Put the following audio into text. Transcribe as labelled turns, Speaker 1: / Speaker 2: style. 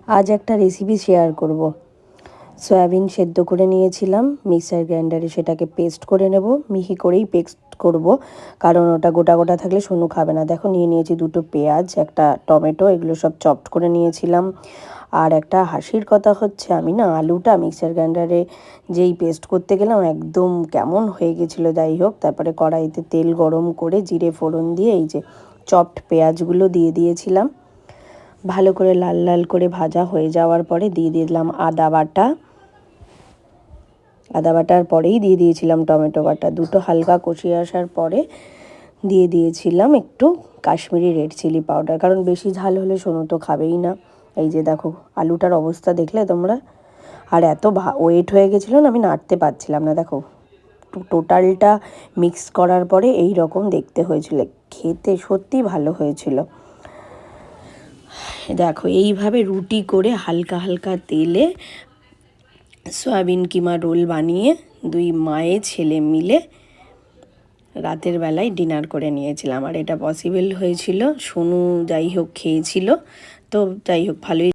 Speaker 1: আজ একটা recipe share করব। সয়াবিন সেদ্ধ করে নিয়েছিলাম, মিক্সার গ্রাইন্ডারে সেটাকে পেস্ট করে নেব, মিহি করেই পেস্ট করব, কারণ ওটা গোটা গোটা থাকলে সোনু খাবে না। দেখো নিয়ে নিয়েছি দুটো পেঁয়াজ, একটা টমেটো, এগুলো সব চপড করে নিয়েছিলাম। আর একটা হাসির কথা হচ্ছে, আমি না আলুটা মিক্সার গ্রাইন্ডারে যেই পেস্ট করতে গেলাম একদম কেমন হয়ে গেছিলো। যাই হোক, তারপরে কড়াইতে তেল গরম করে জিরে ফোড়ন দিয়ে এই যে চপড পেঁয়াজগুলো দিয়ে দিয়েছিলাম। ভালো করে লাল লাল করে ভাজা হয়ে যাওয়ার পরে দিয়ে দিলাম আদা বাটা। আদা বাটার পরেই দিয়ে দিয়েছিলাম টমেটো বাটা। দুটো হালকা কষিয়ে আসার পরে দিয়ে দিয়েছিলাম একটু কাশ্মীরি রেড চিলি পাউডার, কারণ বেশি ঝাল হলে সোনু তো খাবেই না। এই যে দেখো আলুটার অবস্থা দেখলে তোমরা, আর এত ওয়েট হয়ে গেছিলো না, আমি নাড়তে পারছিলাম না। দেখো টোটালটা মিক্স করার পরে এই রকম দেখতে হয়েছিল, খেতে সত্যি ভালো হয়েছিল। দেখো এইভাবে রুটি করে হালকা হালকা তেলে সয়াবিন কিমা রোল বানিয়ে দুই মায়ে ছেলে মিলে রাতের বেলায় ডিনার করে নিয়েছিলাম। আর এটা পসিবল হয়েছিল, সোনু যাই হোক খেয়েছিল, তো যাই হোক ভালোই।